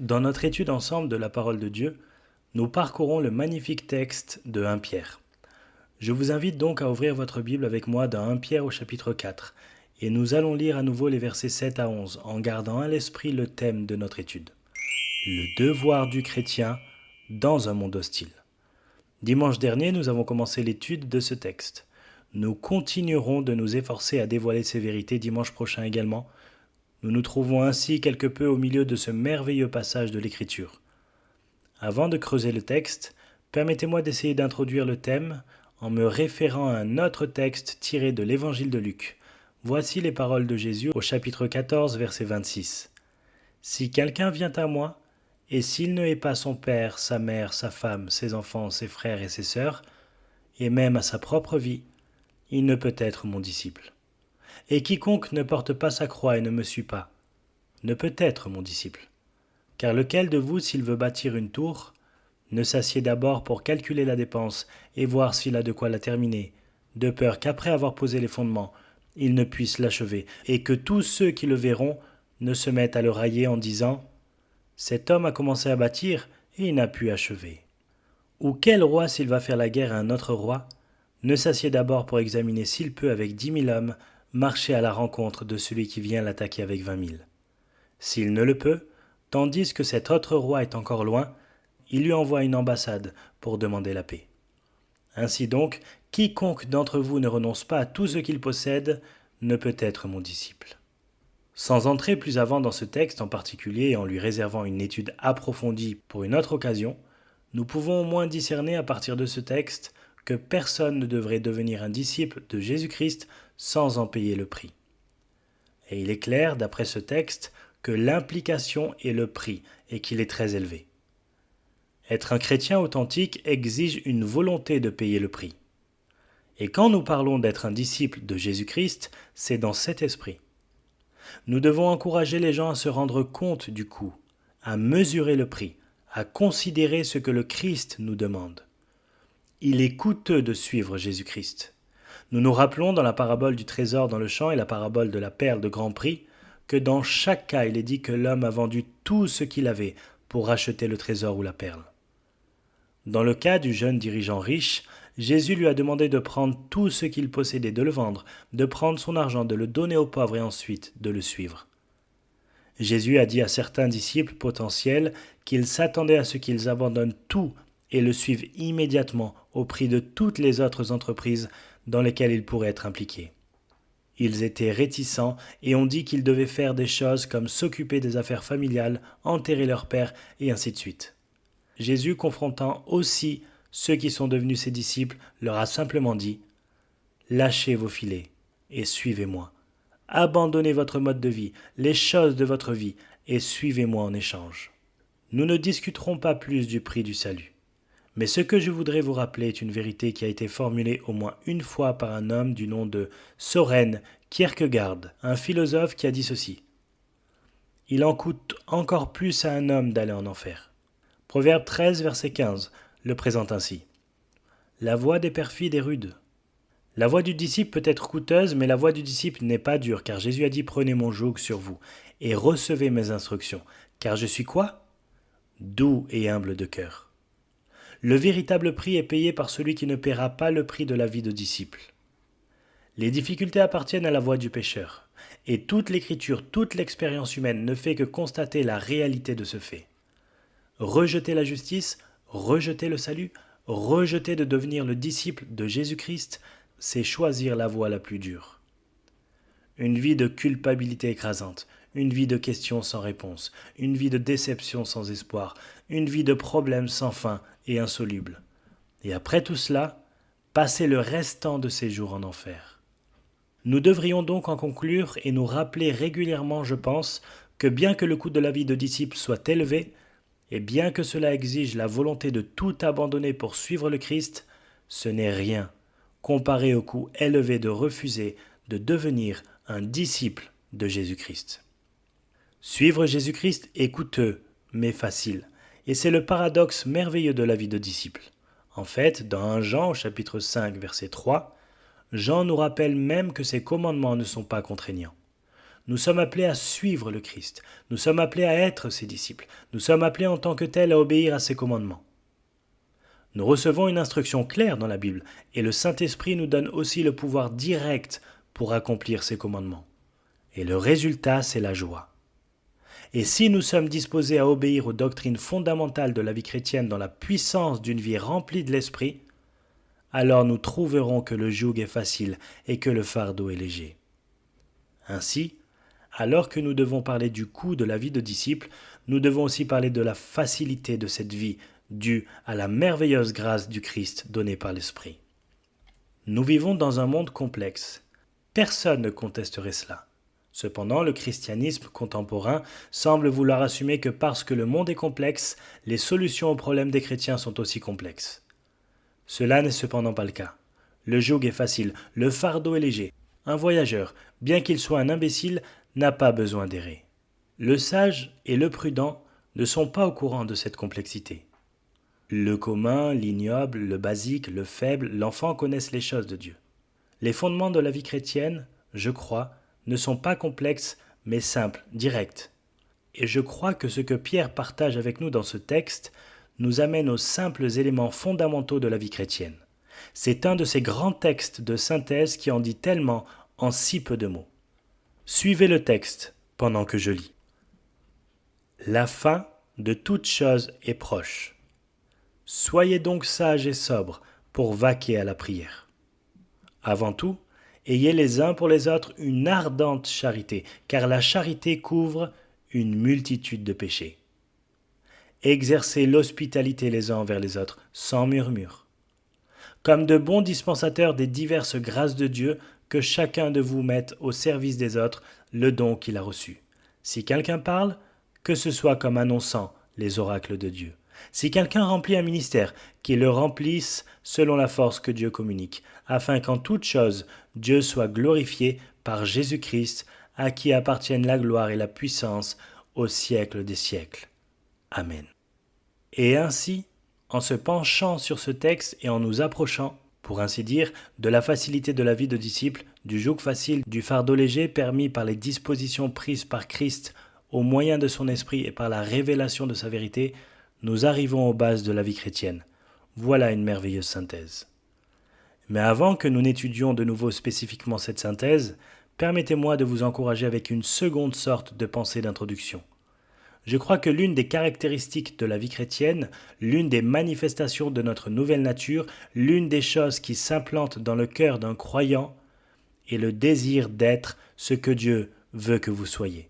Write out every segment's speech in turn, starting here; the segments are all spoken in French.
Dans notre étude ensemble de la parole de Dieu, nous parcourons le magnifique texte de 1 Pierre. Je vous invite donc à ouvrir votre Bible avec moi dans 1 Pierre au chapitre 4, et nous allons lire à nouveau les versets 7 à 11 en gardant à l'esprit le thème de notre étude. Le devoir du chrétien dans un monde hostile. Dimanche dernier, nous avons commencé l'étude de ce texte. Nous continuerons de nous efforcer à dévoiler ces vérités dimanche prochain également. Nous nous trouvons ainsi quelque peu au milieu de ce merveilleux passage de l'Écriture. Avant de creuser le texte, permettez-moi d'essayer d'introduire le thème en me référant à un autre texte tiré de l'Évangile de Luc. Voici les paroles de Jésus au chapitre 14, verset 26. « Si quelqu'un vient à moi, et s'il ne hait pas son père, sa mère, sa femme, ses enfants, ses frères et ses sœurs, et même à sa propre vie, il ne peut être mon disciple. Et quiconque ne porte pas sa croix et ne me suit pas, ne peut être mon disciple. Car lequel de vous, s'il veut bâtir une tour, ne s'assied d'abord pour calculer la dépense et voir s'il a de quoi la terminer, de peur qu'après avoir posé les fondements, il ne puisse l'achever, et que tous ceux qui le verront ne se mettent à le railler en disant « Cet homme a commencé à bâtir et il n'a pu achever. » Ou quel roi, s'il va faire la guerre à un autre roi, ne s'assied d'abord pour examiner s'il peut, avec 10 000 hommes, marcher à la rencontre de celui qui vient l'attaquer avec 20 000. S'il ne le peut, tandis que cet autre roi est encore loin, il lui envoie une ambassade pour demander la paix. Ainsi donc, quiconque d'entre vous ne renonce pas à tout ce qu'il possède ne peut être mon disciple. Sans entrer plus avant dans ce texte en particulier et en lui réservant une étude approfondie pour une autre occasion, nous pouvons au moins discerner à partir de ce texte que personne ne devrait devenir un disciple de Jésus-Christ sans en payer le prix. Et il est clair, d'après ce texte, que l'implication est le prix et qu'il est très élevé. Être un chrétien authentique exige une volonté de payer le prix. Et quand nous parlons d'être un disciple de Jésus-Christ, c'est dans cet esprit. Nous devons encourager les gens à se rendre compte du coût, à mesurer le prix, à considérer ce que le Christ nous demande. Il est coûteux de suivre Jésus-Christ. Nous nous rappelons dans la parabole du trésor dans le champ et la parabole de la perle de grand prix que dans chaque cas il est dit que l'homme a vendu tout ce qu'il avait pour racheter le trésor ou la perle. Dans le cas du jeune dirigeant riche, Jésus lui a demandé de prendre tout ce qu'il possédait, de le vendre, de prendre son argent, de le donner aux pauvres et ensuite de le suivre. Jésus a dit à certains disciples potentiels qu'il s'attendait à ce qu'ils abandonnent tout et le suivent immédiatement au prix de toutes les autres entreprises dans lesquelles ils pourraient être impliqués. Ils étaient réticents et ont dit qu'ils devaient faire des choses comme s'occuper des affaires familiales, enterrer leur père et ainsi de suite. Jésus, confrontant aussi ceux qui sont devenus ses disciples, leur a simplement dit « Lâchez vos filets et suivez-moi. Abandonnez votre mode de vie, les choses de votre vie et suivez-moi en échange. » Nous ne discuterons pas plus du prix du salut. Mais ce que je voudrais vous rappeler est une vérité qui a été formulée au moins une fois par un homme du nom de Søren Kierkegaard, un philosophe qui a dit ceci. « Il en coûte encore plus à un homme d'aller en enfer. » Proverbe 13, verset 15, le présente ainsi. « La voie des perfides est rude. » La voie du disciple peut être coûteuse, mais la voie du disciple n'est pas dure, car Jésus a dit « Prenez mon joug sur vous et recevez mes instructions, car je suis quoi ? Doux et humble de cœur. » Le véritable prix est payé par celui qui ne paiera pas le prix de la vie de disciple. Les difficultés appartiennent à la voie du pécheur, et toute l'écriture, toute l'expérience humaine ne fait que constater la réalité de ce fait. Rejeter la justice, rejeter le salut, rejeter de devenir le disciple de Jésus-Christ, c'est choisir la voie la plus dure. Une vie de culpabilité écrasante, une vie de questions sans réponse, une vie de déception sans espoir, une vie de problèmes sans fin et insolubles. Et après tout cela, passer le restant de ses jours en enfer. Nous devrions donc en conclure et nous rappeler régulièrement, je pense, que bien que le coût de la vie de disciple soit élevé, et bien que cela exige la volonté de tout abandonner pour suivre le Christ, ce n'est rien comparé au coût élevé de refuser de devenir un disciple de Jésus-Christ. Suivre Jésus-Christ est coûteux, mais facile, et c'est le paradoxe merveilleux de la vie de disciple. En fait, dans 1 Jean, au chapitre 5, verset 3, Jean nous rappelle même que ses commandements ne sont pas contraignants. Nous sommes appelés à suivre le Christ. Nous sommes appelés à être ses disciples. Nous sommes appelés en tant que tels à obéir à ses commandements. Nous recevons une instruction claire dans la Bible et le Saint-Esprit nous donne aussi le pouvoir direct pour accomplir ses commandements. Et le résultat, c'est la joie. Et si nous sommes disposés à obéir aux doctrines fondamentales de la vie chrétienne dans la puissance d'une vie remplie de l'Esprit, alors nous trouverons que le joug est facile et que le fardeau est léger. Ainsi, alors que nous devons parler du coût de la vie de disciple, nous devons aussi parler de la facilité de cette vie due à la merveilleuse grâce du Christ donnée par l'Esprit. Nous vivons dans un monde complexe. Personne ne contesterait cela. Cependant, le christianisme contemporain semble vouloir assumer que parce que le monde est complexe, les solutions aux problèmes des chrétiens sont aussi complexes. Cela n'est cependant pas le cas. Le joug est facile, le fardeau est léger. Un voyageur, bien qu'il soit un imbécile, n'a pas besoin d'errer. Le sage et le prudent ne sont pas au courant de cette complexité. Le commun, l'ignoble, le basique, le faible, l'enfant connaissent les choses de Dieu. Les fondements de la vie chrétienne, je crois, ne sont pas complexes, mais simples, directs. Et je crois que ce que Pierre partage avec nous dans ce texte nous amène aux simples éléments fondamentaux de la vie chrétienne. C'est un de ces grands textes de synthèse qui en dit tellement en si peu de mots. Suivez le texte pendant que je lis. La fin de toute chose est proche. Soyez donc sages et sobres pour vaquer à la prière. Avant tout, ayez les uns pour les autres une ardente charité, car la charité couvre une multitude de péchés. Exercez l'hospitalité les uns envers les autres, sans murmure. Comme de bons dispensateurs des diverses grâces de Dieu, que chacun de vous mette au service des autres le don qu'il a reçu. Si quelqu'un parle, que ce soit comme annonçant les oracles de Dieu. Si quelqu'un remplit un ministère, qu'il le remplisse selon la force que Dieu communique, afin qu'en toute chose, Dieu soit glorifié par Jésus-Christ, à qui appartiennent la gloire et la puissance au siècle des siècles. Amen. Et ainsi, en se penchant sur ce texte et en nous approchant, pour ainsi dire, de la facilité de la vie de disciple, du joug facile, du fardeau léger permis par les dispositions prises par Christ au moyen de son esprit et par la révélation de sa vérité, nous arrivons aux bases de la vie chrétienne. Voilà une merveilleuse synthèse. Mais avant que nous n'étudions de nouveau spécifiquement cette synthèse, permettez-moi de vous encourager avec une seconde sorte de pensée d'introduction. Je crois que l'une des caractéristiques de la vie chrétienne, l'une des manifestations de notre nouvelle nature, l'une des choses qui s'implantent dans le cœur d'un croyant, est le désir d'être ce que Dieu veut que vous soyez.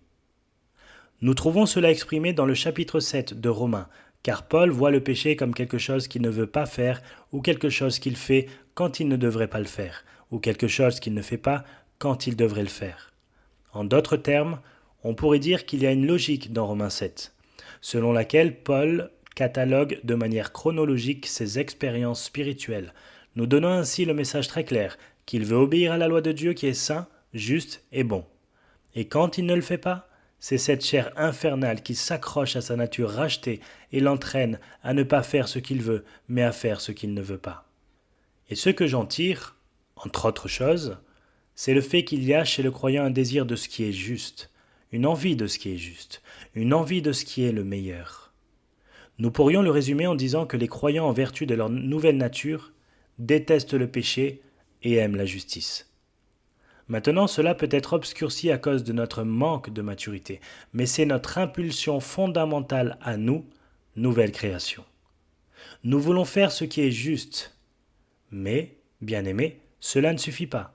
Nous trouvons cela exprimé dans le chapitre 7 de Romains, car Paul voit le péché comme quelque chose qu'il ne veut pas faire ou quelque chose qu'il fait quand il ne devrait pas le faire, ou quelque chose qu'il ne fait pas quand il devrait le faire. En d'autres termes, on pourrait dire qu'il y a une logique dans Romains 7, selon laquelle Paul catalogue de manière chronologique ses expériences spirituelles, nous donnant ainsi le message très clair qu'il veut obéir à la loi de Dieu qui est saint, juste et bon. Et quand il ne le fait pas, c'est cette chair infernale qui s'accroche à sa nature rachetée et l'entraîne à ne pas faire ce qu'il veut, mais à faire ce qu'il ne veut pas. Et ce que j'en tire, entre autres choses, c'est le fait qu'il y a chez le croyant un désir de ce qui est juste, une envie de ce qui est juste, une envie de ce qui est le meilleur. Nous pourrions le résumer en disant que les croyants en vertu de leur nouvelle nature détestent le péché et aiment la justice. Maintenant, cela peut être obscurci à cause de notre manque de maturité, mais c'est notre impulsion fondamentale à nous, nouvelle création. Nous voulons faire ce qui est juste, mais, bien-aimés, cela ne suffit pas.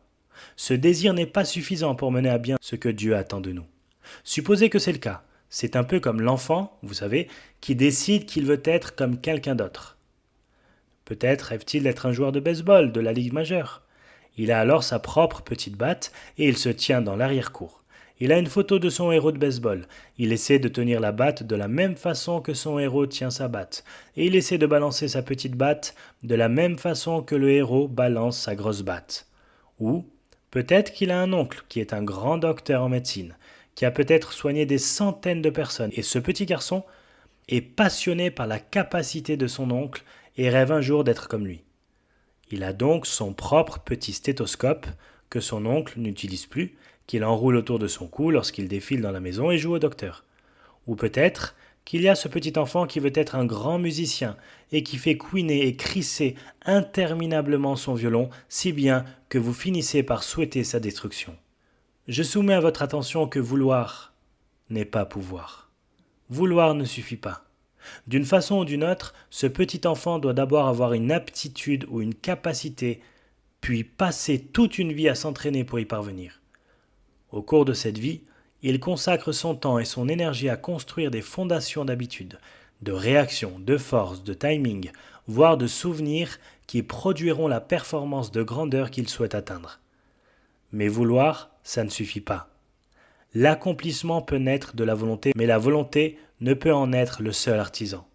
Ce désir n'est pas suffisant pour mener à bien ce que Dieu attend de nous. Supposez que c'est le cas. C'est un peu comme l'enfant, vous savez, qui décide qu'il veut être comme quelqu'un d'autre. Peut-être rêve-t-il d'être un joueur de baseball de la Ligue majeure. Il a alors sa propre petite batte et il se tient dans l'arrière-cour. Il a une photo de son héros de baseball. Il essaie de tenir la batte de la même façon que son héros tient sa batte. Et il essaie de balancer sa petite batte de la même façon que le héros balance sa grosse batte. Ou peut-être qu'il a un oncle qui est un grand docteur en médecine, qui a peut-être soigné des centaines de personnes. Et ce petit garçon est passionné par la capacité de son oncle et rêve un jour d'être comme lui. Il a donc son propre petit stéthoscope, que son oncle n'utilise plus, qu'il enroule autour de son cou lorsqu'il défile dans la maison et joue au docteur. Ou peut-être qu'il y a ce petit enfant qui veut être un grand musicien et qui fait couiner et crisser interminablement son violon, si bien que vous finissez par souhaiter sa destruction. Je soumets à votre attention que vouloir n'est pas pouvoir. Vouloir ne suffit pas. D'une façon ou d'une autre, ce petit enfant doit d'abord avoir une aptitude ou une capacité, puis passer toute une vie à s'entraîner pour y parvenir. Au cours de cette vie, il consacre son temps et son énergie à construire des fondations d'habitude, de réaction, de force, de timing, voire de souvenirs qui produiront la performance de grandeur qu'il souhaite atteindre. Mais vouloir, ça ne suffit pas. L'accomplissement peut naître de la volonté, mais la volonté ne peut en être le seul artisan.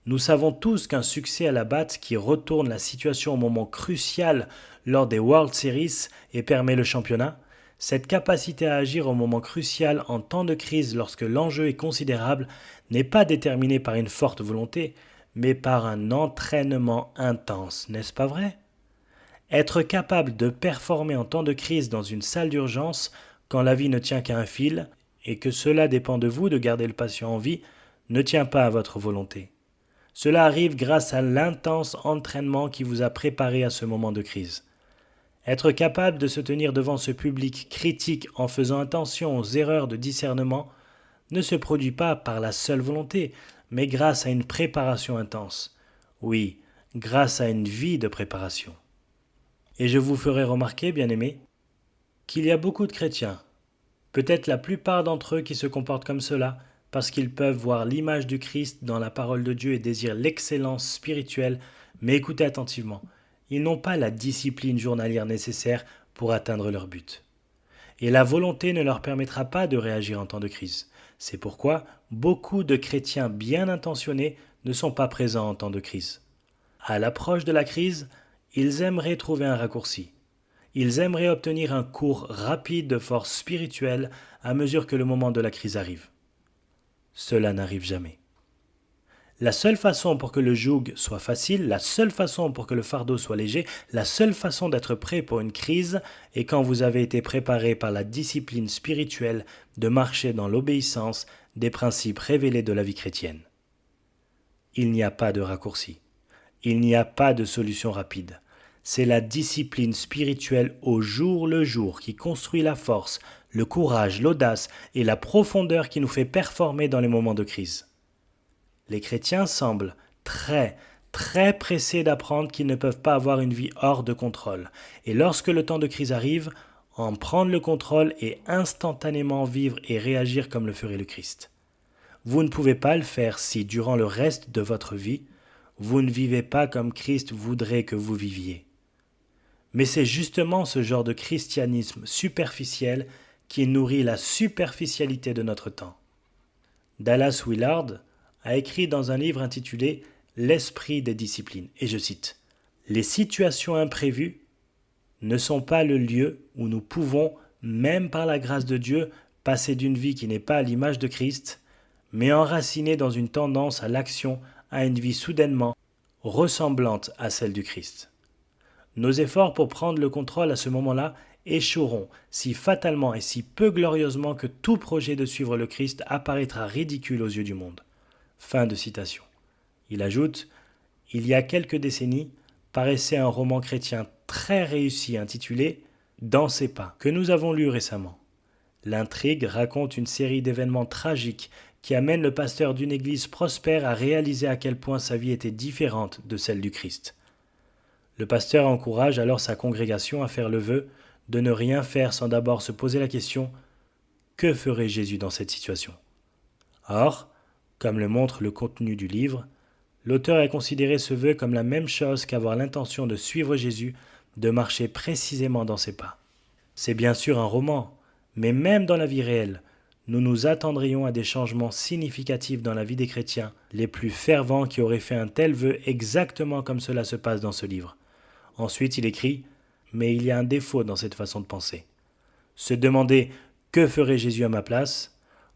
Nous savons tous qu'un succès à la batte qui retourne la situation au moment crucial lors des World Series et permet le championnat, cette capacité à agir au moment crucial en temps de crise lorsque l'enjeu est considérable n'est pas déterminée par une forte volonté, mais par un entraînement intense, n'est-ce pas vrai ? Être capable de performer en temps de crise dans une salle d'urgence quand la vie ne tient qu'à un fil et que cela dépend de vous de garder le patient en vie ne tient pas à votre volonté. Cela arrive grâce à l'intense entraînement qui vous a préparé à ce moment de crise. Être capable de se tenir devant ce public critique en faisant attention aux erreurs de discernement ne se produit pas par la seule volonté, mais grâce à une préparation intense. Oui, grâce à une vie de préparation. Et je vous ferai remarquer, bien-aimés, qu'il y a beaucoup de chrétiens, peut-être la plupart d'entre eux qui se comportent comme cela, parce qu'ils peuvent voir l'image du Christ dans la parole de Dieu et désirent l'excellence spirituelle, mais écoutez attentivement, ils n'ont pas la discipline journalière nécessaire pour atteindre leur but. Et la volonté ne leur permettra pas de réagir en temps de crise. C'est pourquoi beaucoup de chrétiens bien intentionnés ne sont pas présents en temps de crise. À l'approche de la crise, ils aimeraient trouver un raccourci. Ils aimeraient obtenir un cours rapide de force spirituelle à mesure que le moment de la crise arrive. Cela n'arrive jamais. La seule façon pour que le joug soit facile, la seule façon pour que le fardeau soit léger, la seule façon d'être prêt pour une crise est quand vous avez été préparé par la discipline spirituelle de marcher dans l'obéissance des principes révélés de la vie chrétienne. Il n'y a pas de raccourci. Il n'y a pas de solution rapide. C'est la discipline spirituelle au jour le jour qui construit la force, le courage, l'audace et la profondeur qui nous fait performer dans les moments de crise. Les chrétiens semblent très pressés d'apprendre qu'ils ne peuvent pas avoir une vie hors de contrôle. Et lorsque le temps de crise arrive, en prendre le contrôle et instantanément vivre et réagir comme le ferait le Christ. Vous ne pouvez pas le faire si, durant le reste de votre vie, vous ne vivez pas comme Christ voudrait que vous viviez. Mais c'est justement ce genre de christianisme superficiel qui nourrit la superficialité de notre temps. Dallas Willard a écrit dans un livre intitulé « L'esprit des disciplines », et je cite « Les situations imprévues ne sont pas le lieu où nous pouvons, même par la grâce de Dieu, passer d'une vie qui n'est pas à l'image de Christ, mais enracinée dans une tendance à l'action, à une vie soudainement ressemblante à celle du Christ. Nos efforts pour prendre le contrôle à ce moment-là échoueront si fatalement et si peu glorieusement que tout projet de suivre le Christ apparaîtra ridicule aux yeux du monde. » Fin de citation. Il ajoute « Il y a quelques décennies, paraissait un roman chrétien très réussi intitulé « Dans ses pas » que nous avons lu récemment. L'intrigue raconte une série d'événements tragiques qui amènent le pasteur d'une église prospère à réaliser à quel point sa vie était différente de celle du Christ. Le pasteur encourage alors sa congrégation à faire le vœu de ne rien faire sans d'abord se poser la question « Que ferait Jésus dans cette situation ?» Or, comme le montre le contenu du livre, l'auteur a considéré ce vœu comme la même chose qu'avoir l'intention de suivre Jésus, de marcher précisément dans ses pas. C'est bien sûr un roman, mais même dans la vie réelle, nous nous attendrions à des changements significatifs dans la vie des chrétiens, les plus fervents qui auraient fait un tel vœu exactement comme cela se passe dans ce livre. Ensuite, il écrit « Mais il y a un défaut dans cette façon de penser. Se demander « Que ferait Jésus à ma place ?»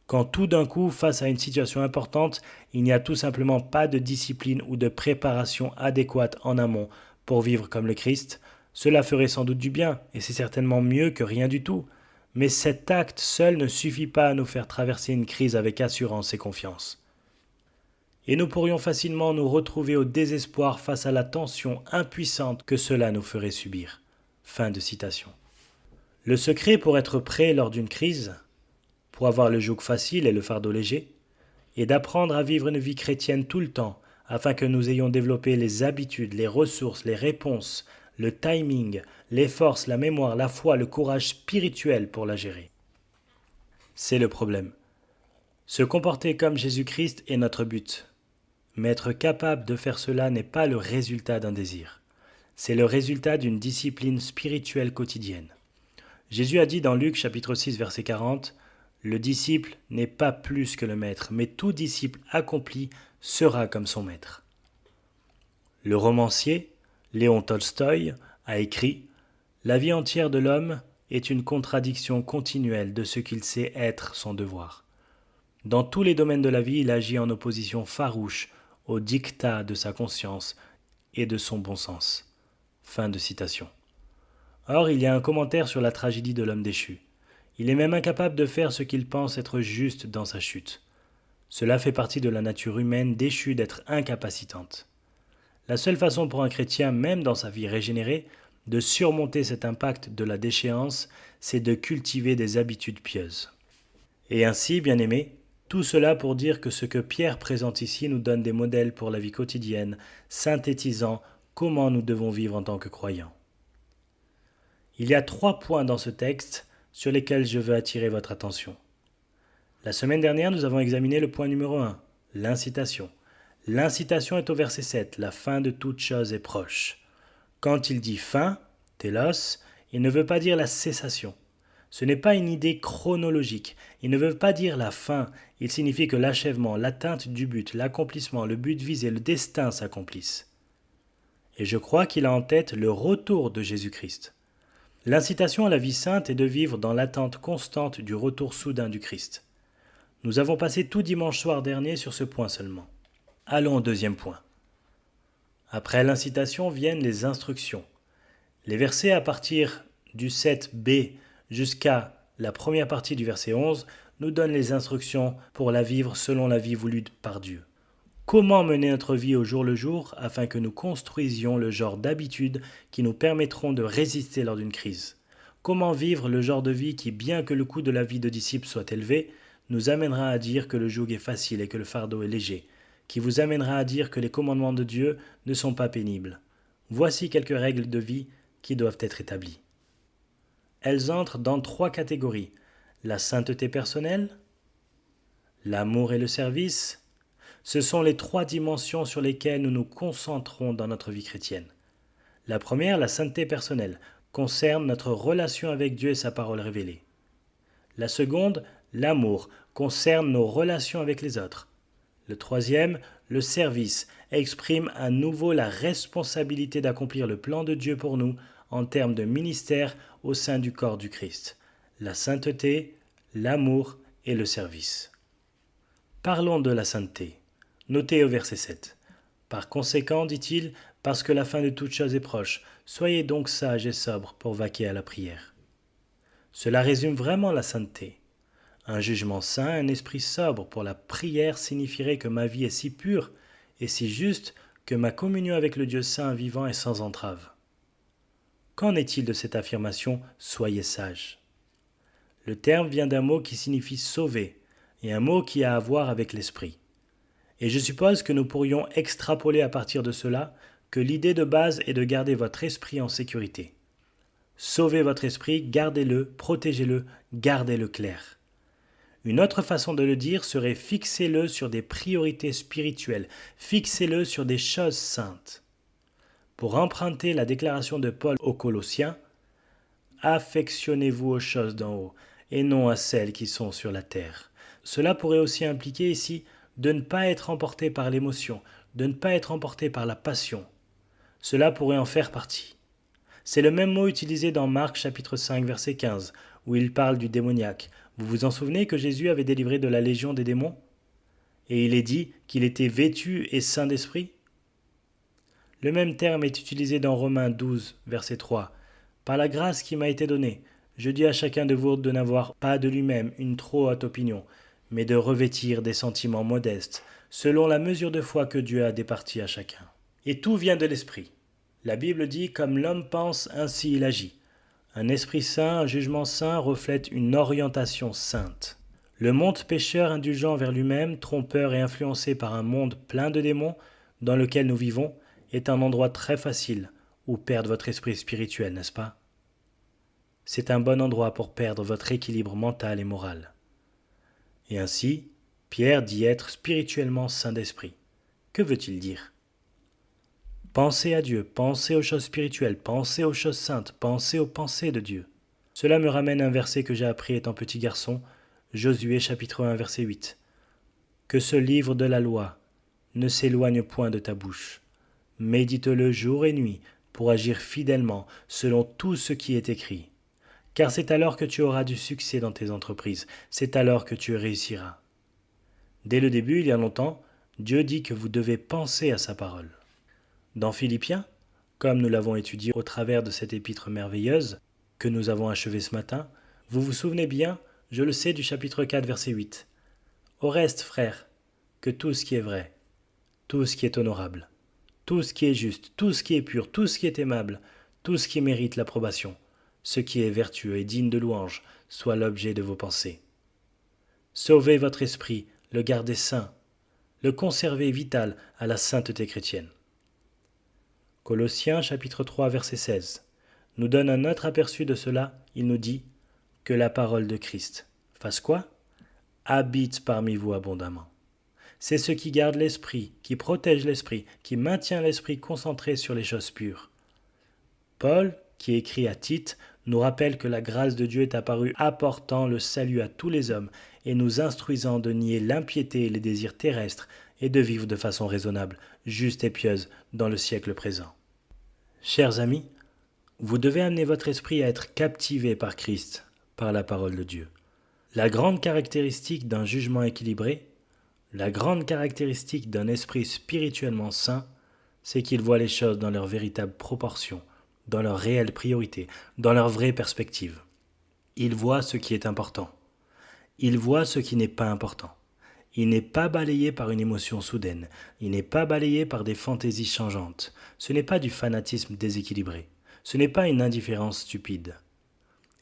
quand tout d'un coup, face à une situation importante, il n'y a tout simplement pas de discipline ou de préparation adéquate en amont pour vivre comme le Christ, cela ferait sans doute du bien, et c'est certainement mieux que rien du tout. Mais cet acte seul ne suffit pas à nous faire traverser une crise avec assurance et confiance. Et nous pourrions facilement nous retrouver au désespoir face à la tension impuissante que cela nous ferait subir. Fin de citation. Le secret pour être prêt lors d'une crise, pour avoir le joug facile et le fardeau léger, est d'apprendre à vivre une vie chrétienne tout le temps, afin que nous ayons développé les habitudes, les ressources, les réponses, le timing, les forces, la mémoire, la foi, le courage spirituel pour la gérer. C'est le problème. Se comporter comme Jésus-Christ est notre but. Mais être capable de faire cela n'est pas le résultat d'un désir. C'est le résultat d'une discipline spirituelle quotidienne. Jésus a dit dans Luc chapitre 6 verset 40, « Le disciple n'est pas plus que le maître, mais tout disciple accompli sera comme son maître. » Le romancier, Léon Tolstoï, a écrit « La vie entière de l'homme est une contradiction continuelle de ce qu'il sait être son devoir. Dans tous les domaines de la vie, il agit en opposition farouche au diktat de sa conscience et de son bon sens. » Fin de citation. Or, il y a un commentaire sur la tragédie de l'homme déchu. Il est même incapable de faire ce qu'il pense être juste dans sa chute. Cela fait partie de la nature humaine déchue d'être incapacitante. La seule façon pour un chrétien, même dans sa vie régénérée, de surmonter cet impact de la déchéance, c'est de cultiver des habitudes pieuses. Et ainsi, bien-aimés, tout cela pour dire que ce que Pierre présente ici nous donne des modèles pour la vie quotidienne, synthétisant comment nous devons vivre en tant que croyants. Il y a 3 points dans ce texte sur lesquels je veux attirer votre attention. La semaine dernière, nous avons examiné le point numéro 1, l'incitation. L'incitation est au verset 7, la fin de toute chose est proche. Quand il dit fin, télos, il ne veut pas dire la cessation. Ce n'est pas une idée chronologique. Il ne veut pas dire la fin. Il signifie que l'achèvement, l'atteinte du but, l'accomplissement, le but visé, le destin s'accomplissent. Et je crois qu'il a en tête le retour de Jésus-Christ. L'incitation à la vie sainte est de vivre dans l'attente constante du retour soudain du Christ. Nous avons passé tout dimanche soir dernier sur ce point seulement. Allons au deuxième point. Après l'incitation viennent les instructions. Les versets à partir du 7b jusqu'à la première partie du verset 11 nous donnent les instructions pour la vivre selon la vie voulue par Dieu. Comment mener notre vie au jour le jour afin que nous construisions le genre d'habitudes qui nous permettront de résister lors d'une crise? Comment vivre le genre de vie qui, bien que le coût de la vie de disciple soit élevé, nous amènera à dire que le joug est facile et que le fardeau est léger, qui vous amènera à dire que les commandements de Dieu ne sont pas pénibles. Voici quelques règles de vie qui doivent être établies. Elles entrent dans 3 catégories, la sainteté personnelle, l'amour et le service. Ce sont les 3 dimensions sur lesquelles nous nous concentrons dans notre vie chrétienne. La première, la sainteté personnelle, concerne notre relation avec Dieu et sa parole révélée. La seconde, l'amour, concerne nos relations avec les autres. Le troisième, le service, exprime à nouveau la responsabilité d'accomplir le plan de Dieu pour nous en termes de ministère au sein du corps du Christ. La sainteté, l'amour et le service. Parlons de la sainteté. Notez au verset 7. Par conséquent, dit-il, parce que la fin de toute chose est proche, soyez donc sages et sobres pour vaquer à la prière. Cela résume vraiment la sainteté. Un jugement saint, un esprit sobre pour la prière signifierait que ma vie est si pure et si juste que ma communion avec le Dieu saint vivant est sans entrave. Qu'en est-il de cette affirmation « soyez sages » ? Le terme vient d'un mot qui signifie « sauver » et un mot qui a à voir avec l'esprit. Et je suppose que nous pourrions extrapoler à partir de cela que l'idée de base est de garder votre esprit en sécurité. Sauvez votre esprit, gardez-le, protégez-le, gardez-le clair. Une autre façon de le dire serait fixez-le sur des priorités spirituelles, fixez-le sur des choses saintes. Pour emprunter la déclaration de Paul aux Colossiens, « Affectionnez-vous aux choses d'en haut, et non à celles qui sont sur la terre. » Cela pourrait aussi impliquer ici de ne pas être emporté par l'émotion, de ne pas être emporté par la passion. Cela pourrait en faire partie. C'est le même mot utilisé dans Marc chapitre 5 verset 15, où il parle du démoniaque. Vous vous en souvenez que Jésus avait délivré de la légion des démons? Et il est dit qu'il était vêtu et saint d'esprit? Le même terme est utilisé dans Romains 12 verset 3. Par la grâce qui m'a été donnée, Je dis à chacun de vous de n'avoir pas de lui-même une trop haute opinion, mais de revêtir des sentiments modestes, selon la mesure de foi que Dieu a départie à chacun. Et tout vient de l'esprit. La Bible dit, comme l'homme pense, ainsi il agit. Un esprit saint, un jugement saint reflète une orientation sainte. Le monde pécheur indulgent vers lui-même, trompeur et influencé par un monde plein de démons dans lequel nous vivons, est un endroit très facile où perdre votre esprit spirituel, n'est-ce pas? C'est un bon endroit pour perdre votre équilibre mental et moral. Et ainsi, Pierre dit être spirituellement saint d'esprit. Que veut-il dire? Pensez à Dieu, pensez aux choses spirituelles, pensez aux choses saintes, pensez aux pensées de Dieu. Cela me ramène à un verset que j'ai appris étant petit garçon, Josué chapitre 1 verset 8. Que ce livre de la loi ne s'éloigne point de ta bouche. Médite-le jour et nuit pour agir fidèlement selon tout ce qui est écrit. Car c'est alors que tu auras du succès dans tes entreprises, c'est alors que tu réussiras. Dès le début, il y a longtemps, Dieu dit que vous devez penser à sa parole. Dans Philippiens, comme nous l'avons étudié au travers de cette épître merveilleuse que nous avons achevée ce matin, vous vous souvenez bien, je le sais, du chapitre 4, verset 8. Au reste, frères, que tout ce qui est vrai, tout ce qui est honorable, tout ce qui est juste, tout ce qui est pur, tout ce qui est aimable, tout ce qui mérite l'approbation, ce qui est vertueux et digne de louange, soit l'objet de vos pensées. Sauvez votre esprit, le gardez saint, le conservez vital à la sainteté chrétienne. Colossiens chapitre 3 verset 16 nous donne un autre aperçu de cela. Il nous dit que la parole de Christ fasse quoi? Habite parmi vous abondamment. C'est ce qui garde l'esprit, qui protège l'esprit, qui maintient l'esprit concentré sur les choses pures. Paul, qui écrit à Tite, nous rappelle que la grâce de Dieu est apparue apportant le salut à tous les hommes et nous instruisant de nier l'impiété et les désirs terrestres et de vivre de façon raisonnable, juste et pieuse dans le siècle présent. Chers amis, vous devez amener votre esprit à être captivé par Christ, par la parole de Dieu. La grande caractéristique d'un jugement équilibré, la grande caractéristique d'un esprit spirituellement sain, c'est qu'il voit les choses dans leur véritable proportion, dans leur réelle priorité, dans leur vraie perspective. Il voit ce qui est important. Il voit ce qui n'est pas important. Il n'est pas balayé par une émotion soudaine. Il n'est pas balayé par des fantaisies changeantes. Ce n'est pas du fanatisme déséquilibré. Ce n'est pas une indifférence stupide.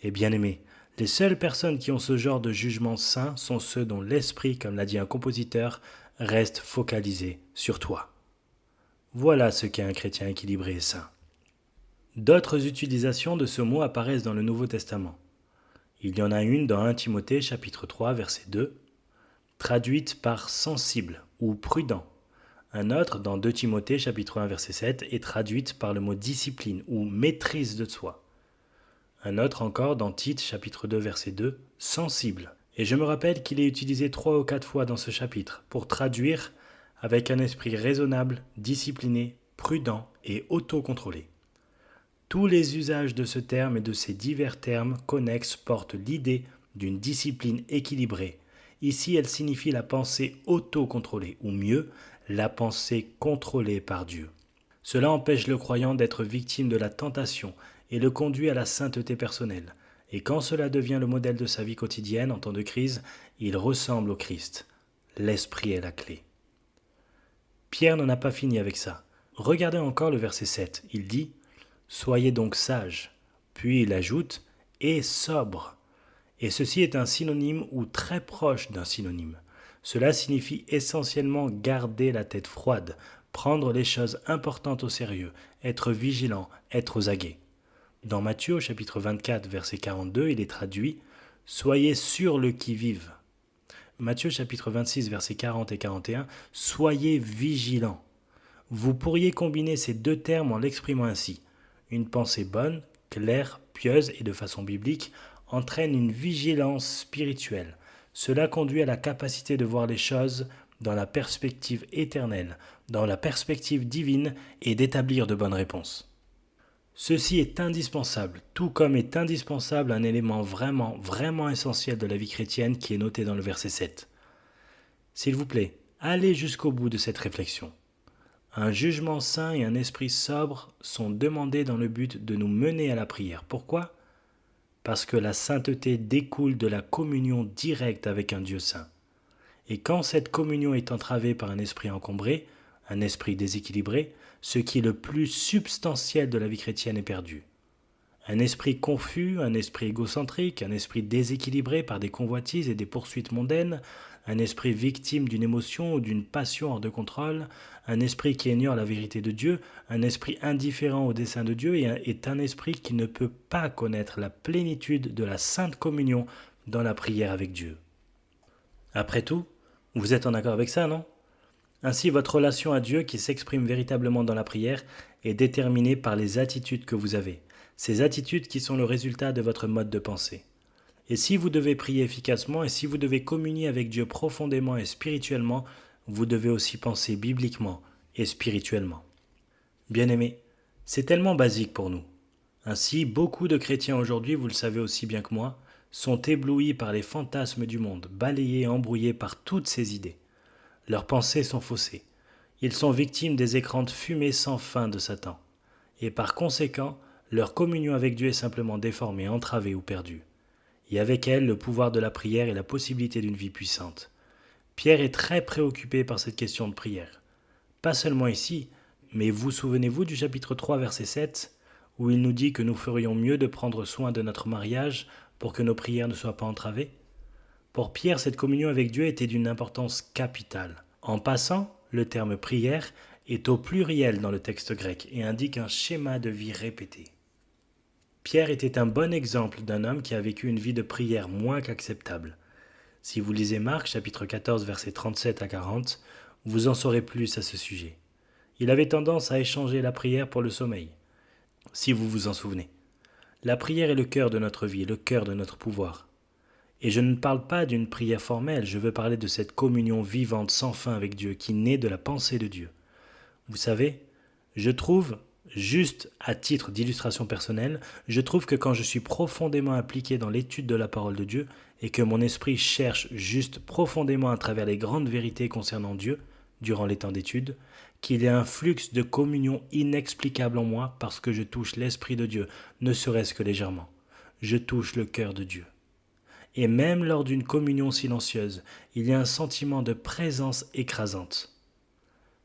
Et bien aimé, les seules personnes qui ont ce genre de jugement sain sont ceux dont l'esprit, comme l'a dit un compositeur, reste focalisé sur toi. Voilà ce qu'est un chrétien équilibré et sain. D'autres utilisations de ce mot apparaissent dans le Nouveau Testament. Il y en a une dans 1 Timothée chapitre 3 verset 2, traduite par sensible ou prudent. Un autre dans 2 Timothée chapitre 1 verset 7 est traduite par le mot discipline ou maîtrise de soi. Un autre encore dans Tite chapitre 2 verset 2, sensible. Et je me rappelle qu'il est utilisé 3 ou 4 fois dans ce chapitre pour traduire avec un esprit raisonnable, discipliné, prudent et autocontrôlé. Tous les usages de ce terme et de ces divers termes connexes portent l'idée d'une discipline équilibrée. Ici, elle signifie la pensée autocontrôlée, ou mieux, la pensée contrôlée par Dieu. Cela empêche le croyant d'être victime de la tentation et le conduit à la sainteté personnelle. Et quand cela devient le modèle de sa vie quotidienne en temps de crise, il ressemble au Christ. L'esprit est la clé. Pierre n'en a pas fini avec ça. Regardez encore le verset 7. Il dit « Soyez donc sages ». Puis il ajoute « et sobre ». Et ceci est un synonyme ou très proche d'un synonyme. Cela signifie essentiellement garder la tête froide, prendre les choses importantes au sérieux, être vigilant, être aux aguets. Dans Matthieu, chapitre 24, verset 42, il est traduit « Soyez sur le qui-vive ». Matthieu, chapitre 26, versets 40 et 41, « Soyez vigilants ». Vous pourriez combiner ces deux termes en l'exprimant ainsi. Une pensée bonne, claire, pieuse et de façon biblique entraîne une vigilance spirituelle. Cela conduit à la capacité de voir les choses dans la perspective éternelle, dans la perspective divine et d'établir de bonnes réponses. Ceci est indispensable, tout comme est indispensable un élément vraiment essentiel de la vie chrétienne qui est noté dans le verset 7. S'il vous plaît, allez jusqu'au bout de cette réflexion. Un jugement saint et un esprit sobre sont demandés dans le but de nous mener à la prière. Pourquoi ? parce que la sainteté découle de la communion directe avec un Dieu saint. Et quand cette communion est entravée par un esprit encombré, un esprit déséquilibré, ce qui est le plus substantiel de la vie chrétienne est perdu. Un esprit confus, un esprit égocentrique, un esprit déséquilibré par des convoitises et des poursuites mondaines, un esprit victime d'une émotion ou d'une passion hors de contrôle, un esprit qui ignore la vérité de Dieu, un esprit indifférent au dessein de Dieu est un esprit qui ne peut pas connaître la plénitude de la sainte communion dans la prière avec Dieu. Après tout, vous êtes en accord avec ça, non ? Ainsi, votre relation à Dieu qui s'exprime véritablement dans la prière est déterminée par les attitudes que vous avez. Ces attitudes qui sont le résultat de votre mode de pensée. Et si vous devez prier efficacement et si vous devez communier avec Dieu profondément et spirituellement, vous devez aussi penser bibliquement et spirituellement. Bien-aimés, c'est tellement basique pour nous. Ainsi, beaucoup de chrétiens aujourd'hui, vous le savez aussi bien que moi, sont éblouis par les fantasmes du monde, balayés et embrouillés par toutes ces idées. Leurs pensées sont faussées. Ils sont victimes des écrans de fumée sans fin de Satan. Et par conséquent, leur communion avec Dieu est simplement déformée, entravée ou perdue. Et avec elle, le pouvoir de la prière et la possibilité d'une vie puissante. Pierre est très préoccupé par cette question de prière. Pas seulement ici, mais vous souvenez-vous du chapitre 3, verset 7, où il nous dit que nous ferions mieux de prendre soin de notre mariage pour que nos prières ne soient pas entravées ? Pour Pierre, cette communion avec Dieu était d'une importance capitale. En passant, le terme prière est au pluriel dans le texte grec et indique un schéma de vie répété. Pierre était un bon exemple d'un homme qui a vécu une vie de prière moins qu'acceptable. Si vous lisez Marc, chapitre 14, versets 37 à 40, vous en saurez plus à ce sujet. Il avait tendance à échanger la prière pour le sommeil, si vous vous en souvenez. La prière est le cœur de notre vie, le cœur de notre pouvoir. Et je ne parle pas d'une prière formelle, je veux parler de cette communion vivante sans fin avec Dieu qui naît de la pensée de Dieu. Vous savez, je trouve, juste à titre d'illustration personnelle, je trouve que quand je suis profondément impliqué dans l'étude de la parole de Dieu et que mon esprit cherche juste profondément à travers les grandes vérités concernant Dieu, durant les temps d'étude, qu'il y a un flux de communion inexplicable en moi parce que je touche l'Esprit de Dieu, ne serait-ce que légèrement. Je touche le cœur de Dieu. Et même lors d'une communion silencieuse, il y a un sentiment de présence écrasante.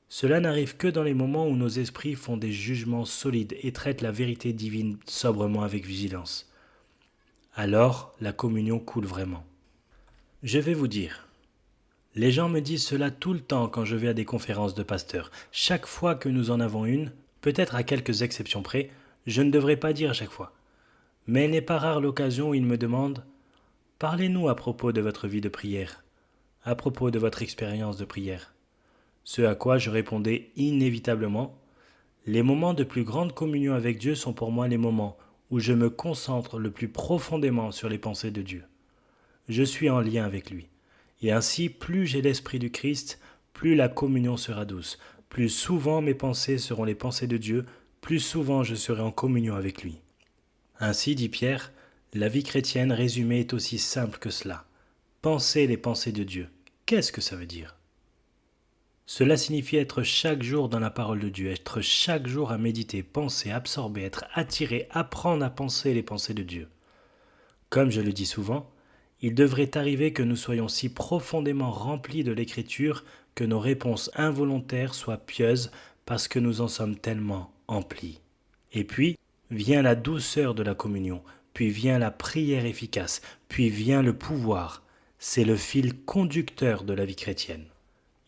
Cela n'arrive que dans les moments où nos esprits font des jugements solides et traitent la vérité divine sobrement avec vigilance. Alors, la communion coule vraiment. Je vais vous dire, les gens me disent cela tout le temps quand je vais à des conférences de pasteurs. Chaque fois que nous en avons une, peut-être à quelques exceptions près, je ne devrais pas dire à chaque fois. Mais il n'est pas rare l'occasion où ils me demandent « Parlez-nous à propos de votre vie de prière, à propos de votre expérience de prière. » Ce à quoi je répondais inévitablement « Les moments de plus grande communion avec Dieu sont pour moi les moments où je me concentre le plus profondément sur les pensées de Dieu. Je suis en lien avec lui. Et ainsi, plus j'ai l'esprit du Christ, plus la communion sera douce. Plus souvent mes pensées seront les pensées de Dieu, plus souvent je serai en communion avec lui. » Ainsi, dit Pierre, la vie chrétienne résumée est aussi simple que cela. Penser les pensées de Dieu. Qu'est-ce que ça veut dire ? Cela signifie être chaque jour dans la parole de Dieu, être chaque jour à méditer, penser, absorber, être attiré, apprendre à penser les pensées de Dieu. Comme je le dis souvent, il devrait arriver que nous soyons si profondément remplis de l'Écriture que nos réponses involontaires soient pieuses parce que nous en sommes tellement emplis. Et puis, vient la douceur de la communion, puis vient la prière efficace, puis vient le pouvoir. C'est le fil conducteur de la vie chrétienne.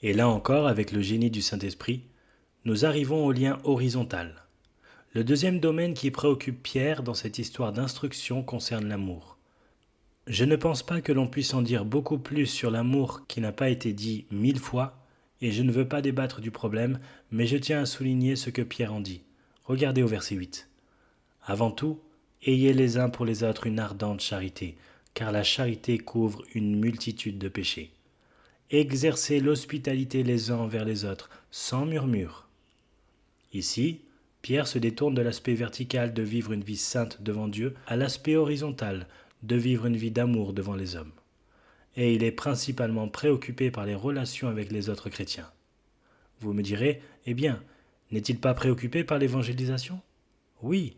Et là encore, avec le génie du Saint-Esprit, nous arrivons au lien horizontal. Le deuxième domaine qui préoccupe Pierre dans cette histoire d'instruction concerne l'amour. Je ne pense pas que l'on puisse en dire beaucoup plus sur l'amour qui n'a pas été dit 1000 fois, et je ne veux pas débattre du problème, mais je tiens à souligner ce que Pierre en dit. Regardez au verset 8. Avant tout, ayez les uns pour les autres une ardente charité, car la charité couvre une multitude de péchés. Exercez l'hospitalité les uns envers les autres, sans murmure. Ici, Pierre se détourne de l'aspect vertical de vivre une vie sainte devant Dieu à l'aspect horizontal de vivre une vie d'amour devant les hommes. Et il est principalement préoccupé par les relations avec les autres chrétiens. Vous me direz, eh bien, n'est-il pas préoccupé par l'évangélisation ? Oui,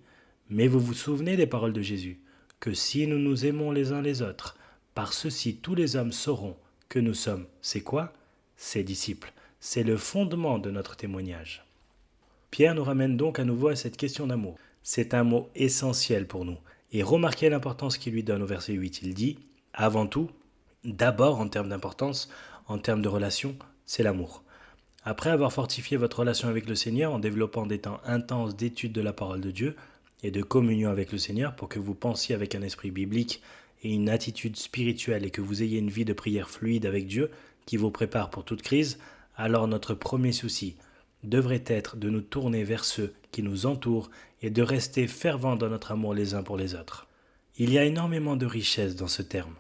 mais vous vous souvenez des paroles de Jésus. que si nous nous aimons les uns les autres, par ceci tous les hommes sauront que nous sommes, c'est quoi? Ses disciples. C'est le fondement de notre témoignage. Pierre nous ramène donc à nouveau à cette question d'amour. C'est un mot essentiel pour nous. Et remarquez l'importance qu'il lui donne au verset 8. Il dit, avant tout, d'abord en termes d'importance, en termes de relation, c'est l'amour. Après avoir fortifié votre relation avec le Seigneur en développant des temps intenses d'étude de la parole de Dieu et de communion avec le Seigneur pour que vous pensiez avec un esprit biblique et une attitude spirituelle et que vous ayez une vie de prière fluide avec Dieu qui vous prépare pour toute crise, alors notre premier souci devrait être de nous tourner vers ceux qui nous entourent et de rester fervents dans notre amour les uns pour les autres. Il y a énormément de richesse dans ce terme.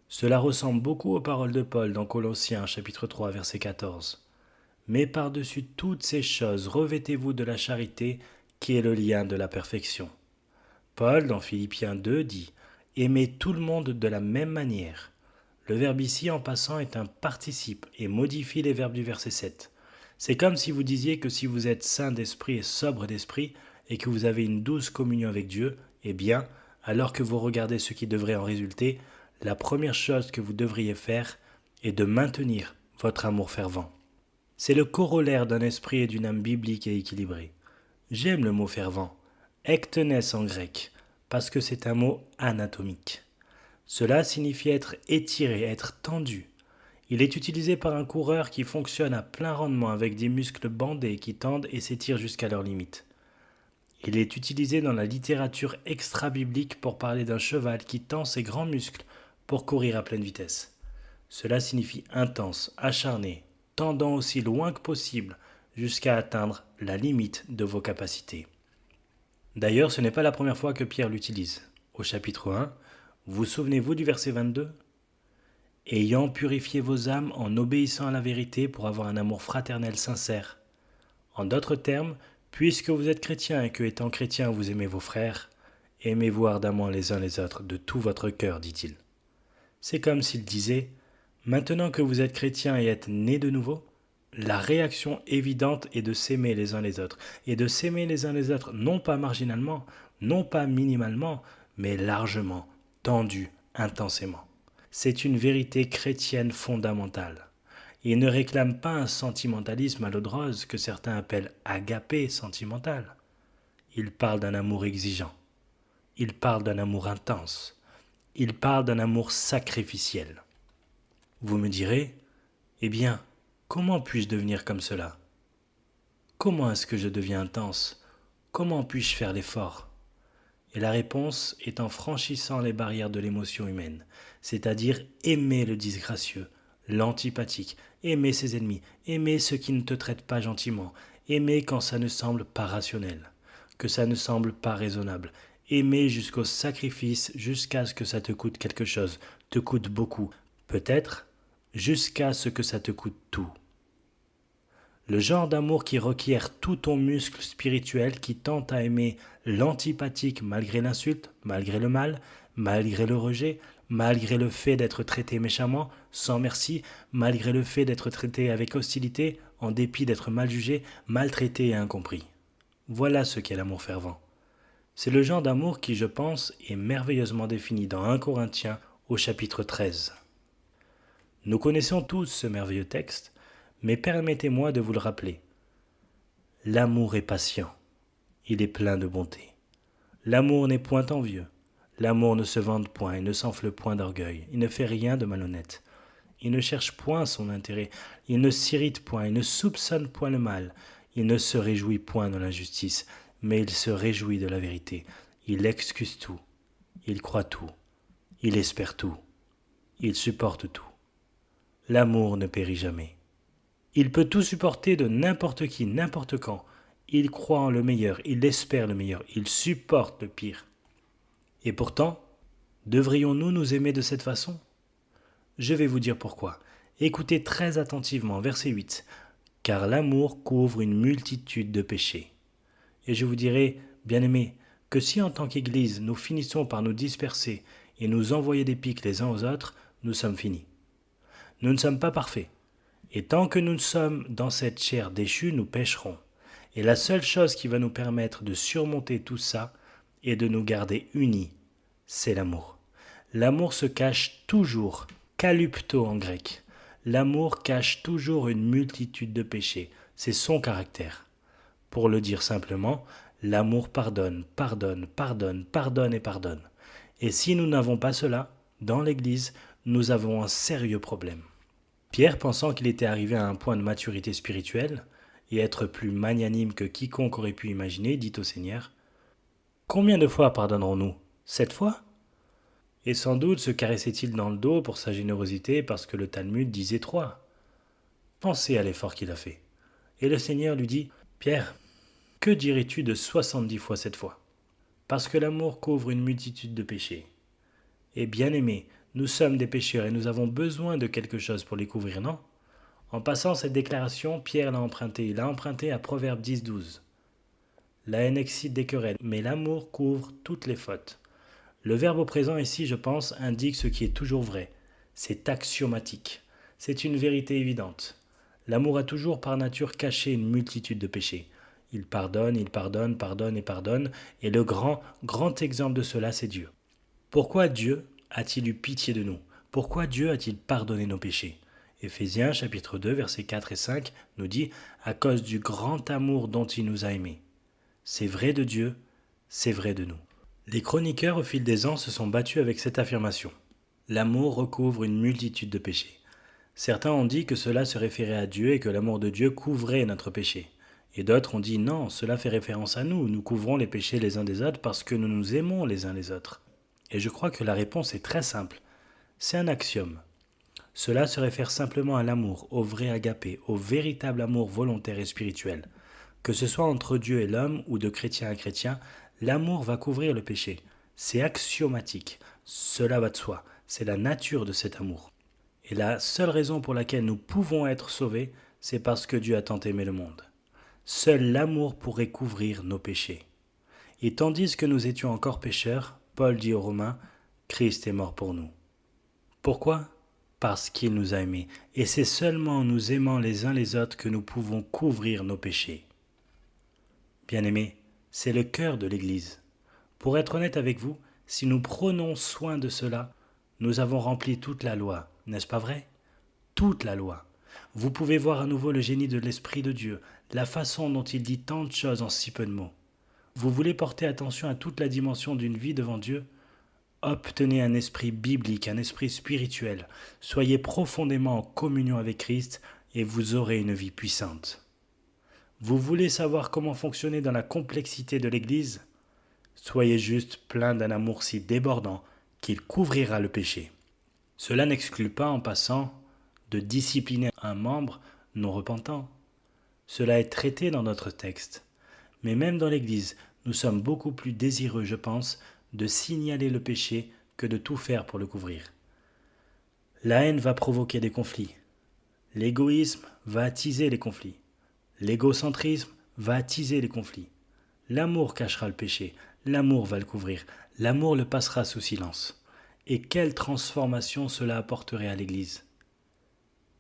Cela ressemble beaucoup aux paroles de Paul dans Colossiens chapitre 3 verset 14. Mais par-dessus toutes ces choses, revêtez-vous de la charité qui est le lien de la perfection. Paul dans Philippiens 2 dit « Aimez tout le monde de la même manière ». Le verbe ici en passant est un participe et modifie les verbes du verset 7. C'est comme si vous disiez que si vous êtes saint d'esprit et sobre d'esprit et que vous avez une douce communion avec Dieu, eh bien, alors que vous regardez ce qui devrait en résulter, la première chose que vous devriez faire est de maintenir votre amour fervent. C'est le corollaire d'un esprit et d'une âme biblique et équilibrée. J'aime le mot fervent, ektenes en grec, parce que c'est un mot anatomique. Cela signifie être étiré, être tendu. Il est utilisé par un coureur qui fonctionne à plein rendement avec des muscles bandés qui tendent et s'étirent jusqu'à leur limite. Il est utilisé dans la littérature extra-biblique pour parler d'un cheval qui tend ses grands muscles pour courir à pleine vitesse. Cela signifie intense, acharné, tendant aussi loin que possible jusqu'à atteindre la limite de vos capacités. D'ailleurs, ce n'est pas la première fois que Pierre l'utilise. Au chapitre 1, vous souvenez-vous du verset 22 ? Ayant purifié vos âmes en obéissant à la vérité pour avoir un amour fraternel sincère. En d'autres termes, puisque vous êtes chrétiens et que étant chrétiens vous aimez vos frères, aimez-vous ardemment les uns les autres de tout votre cœur, dit-il. C'est comme s'il disait, maintenant que vous êtes chrétiens et êtes nés de nouveau, la réaction évidente est de s'aimer les uns les autres, et de s'aimer les uns les autres non pas marginalement, non pas minimalement, mais largement, tendu, intensément. C'est une vérité chrétienne fondamentale. Il ne réclame pas un sentimentalisme à l'eau de rose que certains appellent agapé sentimental. Il parle d'un amour exigeant. Il parle d'un amour intense. Il parle d'un amour sacrificiel. Vous me direz, eh bien, comment puis-je devenir comme cela? Comment est-ce que je deviens intense? Comment puis-je faire l'effort? Et la réponse est en franchissant les barrières de l'émotion humaine, c'est-à-dire aimer le disgracieux, l'antipathique, aimer ses ennemis, aimer ceux qui ne te traitent pas gentiment, aimer quand ça ne semble pas rationnel, que ça ne semble pas raisonnable, aimer jusqu'au sacrifice, jusqu'à ce que ça te coûte quelque chose, te coûte beaucoup, peut-être jusqu'à ce que ça te coûte tout. Le genre d'amour qui requiert tout ton muscle spirituel, qui tente à aimer l'antipathique malgré l'insulte, malgré le mal, malgré le rejet, malgré le fait d'être traité méchamment, sans merci, malgré le fait d'être traité avec hostilité, en dépit d'être mal jugé, maltraité et incompris. Voilà ce qu'est l'amour fervent. C'est le genre d'amour qui, je pense, est merveilleusement défini dans 1 Corinthiens au chapitre 13. Nous connaissons tous ce merveilleux texte, mais permettez-moi de vous le rappeler. L'amour est patient, il est plein de bonté. L'amour n'est point envieux, l'amour ne se vante point et ne s'enfle point d'orgueil, il ne fait rien de malhonnête. Il ne cherche point son intérêt, il ne s'irrite point, il ne soupçonne point le mal, il ne se réjouit point de l'injustice, mais il se réjouit de la vérité. Il excuse tout, il croit tout, il espère tout, il supporte tout. L'amour ne périt jamais. Il peut tout supporter de n'importe qui, n'importe quand. Il croit en le meilleur, il espère le meilleur, il supporte le pire. Et pourtant, devrions-nous nous aimer de cette façon ? Je vais vous dire pourquoi. Écoutez très attentivement, verset 8. « Car l'amour couvre une multitude de péchés. » Et je vous dirai, bien-aimés, que si en tant qu'Église nous finissons par nous disperser et nous envoyer des piques les uns aux autres, nous sommes finis. Nous ne sommes pas parfaits. Et tant que nous sommes dans cette chair déchue, nous pécherons. Et la seule chose qui va nous permettre de surmonter tout ça et de nous garder unis, c'est l'amour. L'amour se cache toujours, kalupto en grec. L'amour cache toujours une multitude de péchés, c'est son caractère. Pour le dire simplement, l'amour pardonne, pardonne, pardonne, pardonne et pardonne. Et si nous n'avons pas cela, dans l'Église, nous avons un sérieux problème. Pierre, pensant qu'il était arrivé à un point de maturité spirituelle, et être plus magnanime que quiconque aurait pu imaginer, dit au Seigneur, « Combien de fois pardonnerons-nous? 7 fois ?» Et sans doute se caressait-il dans le dos pour sa générosité parce que le Talmud disait 3. Pensez à l'effort qu'il a fait. Et le Seigneur lui dit, « Pierre, que dirais-tu de 70 fois 7 fois? Parce que l'amour couvre une multitude de péchés. Et bien aimé, nous sommes des pécheurs et nous avons besoin de quelque chose pour les couvrir, non? » En passant cette déclaration, Pierre l'a emprunté. Il l'a emprunté à Proverbe 10-12. La haine excite des querelles, mais l'amour couvre toutes les fautes. Le verbe au présent ici, je pense, indique ce qui est toujours vrai. C'est axiomatique. C'est une vérité évidente. L'amour a toujours par nature caché une multitude de péchés. Il pardonne, pardonne et pardonne, et le grand exemple de cela, c'est Dieu. Pourquoi Dieu a-t-il eu pitié de nous? Pourquoi Dieu a-t-il pardonné nos péchés? Éphésiens chapitre 2, versets 4 et 5 nous dit « À cause du grand amour dont il nous a aimés ». C'est vrai de Dieu, c'est vrai de nous. Les chroniqueurs au fil des ans se sont battus avec cette affirmation. L'amour recouvre une multitude de péchés. Certains ont dit que cela se référait à Dieu et que l'amour de Dieu couvrait notre péché. Et d'autres ont dit non, cela fait référence à nous, nous couvrons les péchés les uns des autres parce que nous nous aimons les uns les autres. Et je crois que la réponse est très simple. C'est un axiome. Cela se réfère simplement à l'amour, au vrai agapé, au véritable amour volontaire et spirituel. Que ce soit entre Dieu et l'homme ou de chrétien à chrétien, l'amour va couvrir le péché. C'est axiomatique. Cela va de soi. C'est la nature de cet amour. Et la seule raison pour laquelle nous pouvons être sauvés, c'est parce que Dieu a tant aimé le monde. Seul l'amour pourrait couvrir nos péchés. Et tandis que nous étions encore pécheurs, Paul dit aux Romains, Christ est mort pour nous. Pourquoi ? Parce qu'il nous a aimés. Et c'est seulement en nous aimant les uns les autres que nous pouvons couvrir nos péchés. Bien-aimés, c'est le cœur de l'Église. Pour être honnête avec vous, si nous prenons soin de cela, nous avons rempli toute la loi, n'est-ce pas vrai? Toute la loi. Vous pouvez voir à nouveau le génie de l'Esprit de Dieu, la façon dont il dit tant de choses en si peu de mots. Vous voulez porter attention à toute la dimension d'une vie devant Dieu? Obtenez un esprit biblique, un esprit spirituel. Soyez profondément en communion avec Christ et vous aurez une vie puissante. Vous voulez savoir comment fonctionner dans la complexité de l'Église? Soyez juste plein d'un amour si débordant qu'il couvrira le péché. Cela n'exclut pas en passant de discipliner un membre non repentant. Cela est traité dans notre texte. Mais même dans l'Église, nous sommes beaucoup plus désireux, je pense, de signaler le péché que de tout faire pour le couvrir. La haine va provoquer des conflits. L'égoïsme va attiser les conflits. L'égocentrisme va attiser les conflits. L'amour cachera le péché, l'amour va le couvrir, l'amour le passera sous silence. Et quelle transformation cela apporterait à l'Église?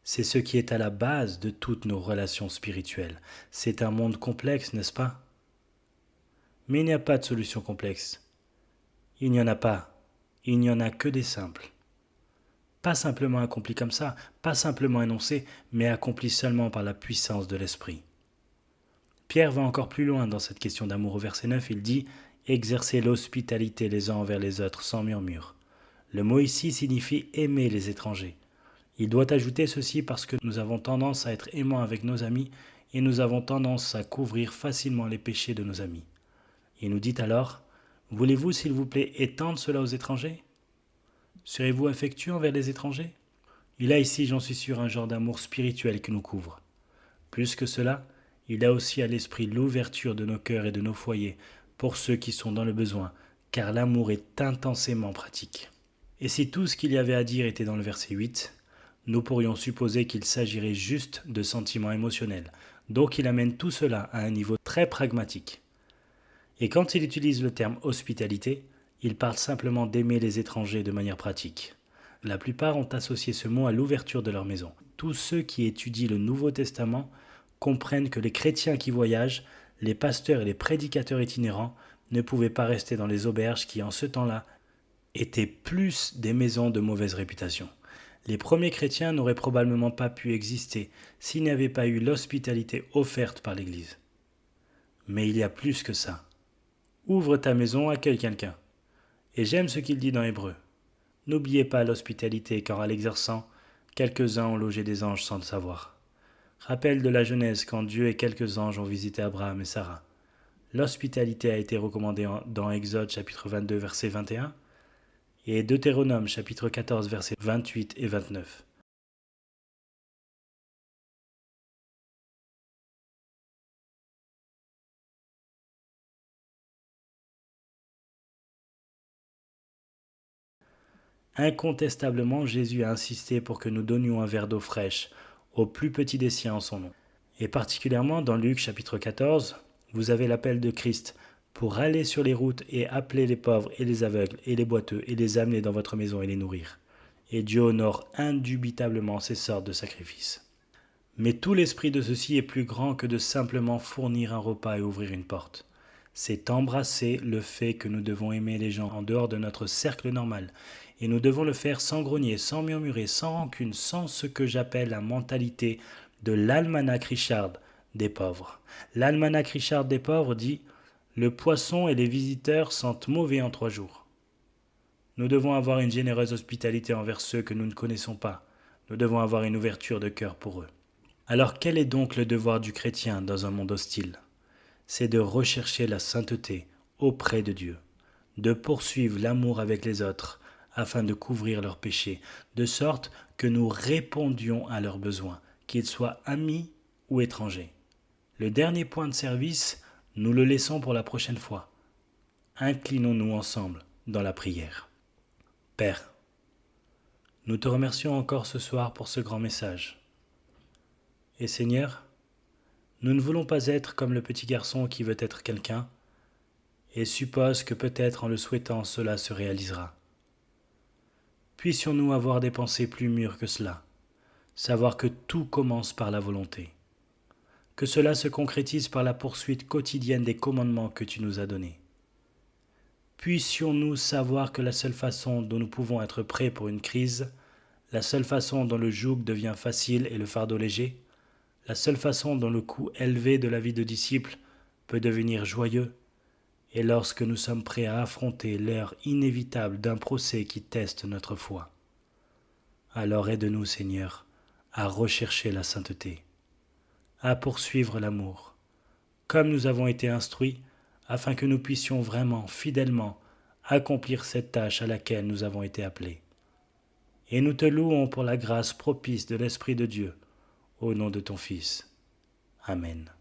C'est ce qui est à la base de toutes nos relations spirituelles. C'est un monde complexe, n'est-ce pas? Mais il n'y a pas de solution complexe. Il n'y en a pas. Il n'y en a que des simples. Pas simplement accomplis comme ça, pas simplement énoncés, mais accomplis seulement par la puissance de l'Esprit. Pierre va encore plus loin dans cette question d'amour. Au verset 9, il dit « Exercez l'hospitalité les uns envers les autres sans murmure ». Le mot ici signifie « aimer les étrangers ». Il doit ajouter ceci parce que nous avons tendance à être aimants avec nos amis et nous avons tendance à couvrir facilement les péchés de nos amis. Il nous dit alors « Voulez-vous, s'il vous plaît, étendre cela aux étrangers? Serez-vous affectueux envers les étrangers ?» Il a ici, j'en suis sûr, un genre d'amour spirituel qui nous couvre. Plus que cela, il a aussi à l'esprit l'ouverture de nos cœurs et de nos foyers pour ceux qui sont dans le besoin, car l'amour est intensément pratique. Et si tout ce qu'il y avait à dire était dans le verset 8, nous pourrions supposer qu'il s'agirait juste de sentiments émotionnels, donc il amène tout cela à un niveau très pragmatique. Et quand il utilise le terme hospitalité, il parle simplement d'aimer les étrangers de manière pratique. La plupart ont associé ce mot à l'ouverture de leur maison. Tous ceux qui étudient le Nouveau Testament comprennent que les chrétiens qui voyagent, les pasteurs et les prédicateurs itinérants ne pouvaient pas rester dans les auberges qui, en ce temps-là, étaient plus des maisons de mauvaise réputation. Les premiers chrétiens n'auraient probablement pas pu exister s'il n'y avait pas eu l'hospitalité offerte par l'Église. Mais il y a plus que ça. Ouvre ta maison, accueille quelqu'un. Et j'aime ce qu'il dit dans Hébreu. N'oubliez pas l'hospitalité, car en l'exerçant, quelques-uns ont logé des anges sans le savoir. Rappel de la Genèse, quand Dieu et quelques anges ont visité Abraham et Sarah. L'hospitalité a été recommandée dans Exode chapitre 22 verset 21 et Deutéronome chapitre 14 versets 28 et 29. Incontestablement, Jésus a insisté pour que nous donnions un verre d'eau fraîche au plus petit des siens en son nom. Et particulièrement dans Luc chapitre 14, vous avez l'appel de Christ pour aller sur les routes et appeler les pauvres et les aveugles et les boiteux et les amener dans votre maison et les nourrir. Et Dieu honore indubitablement ces sortes de sacrifices. Mais tout l'esprit de ceci est plus grand que de simplement fournir un repas et ouvrir une porte. C'est embrasser le fait que nous devons aimer les gens en dehors de notre cercle normal. Et nous devons le faire sans grogner, sans murmurer, sans rancune, sans ce que j'appelle la mentalité de l'almanach Richard des pauvres. L'almanach Richard des pauvres dit « Le poisson et les visiteurs sentent mauvais en 3 jours ». Nous devons avoir une généreuse hospitalité envers ceux que nous ne connaissons pas. Nous devons avoir une ouverture de cœur pour eux. Alors quel est donc le devoir du chrétien dans un monde hostile ? C'est de rechercher la sainteté auprès de Dieu, de poursuivre l'amour avec les autres afin de couvrir leurs péchés, de sorte que nous répondions à leurs besoins, qu'ils soient amis ou étrangers. Le dernier point de service, nous le laissons pour la prochaine fois. Inclinons-nous ensemble dans la prière. Père, nous te remercions encore ce soir pour ce grand message. Et Seigneur, nous ne voulons pas être comme le petit garçon qui veut être quelqu'un et suppose que peut-être en le souhaitant cela se réalisera. Puissions-nous avoir des pensées plus mûres que cela, savoir que tout commence par la volonté, que cela se concrétise par la poursuite quotidienne des commandements que tu nous as donnés. Puissions-nous savoir que la seule façon dont nous pouvons être prêts pour une crise, la seule façon dont le joug devient facile et le fardeau léger, la seule façon dont le coût élevé de la vie de disciple peut devenir joyeux, est lorsque nous sommes prêts à affronter l'heure inévitable d'un procès qui teste notre foi. Alors aide-nous, Seigneur, à rechercher la sainteté, à poursuivre l'amour, comme nous avons été instruits, afin que nous puissions vraiment, fidèlement, accomplir cette tâche à laquelle nous avons été appelés. Et nous te louons pour la grâce propice de l'Esprit de Dieu, au nom de ton Fils. Amen.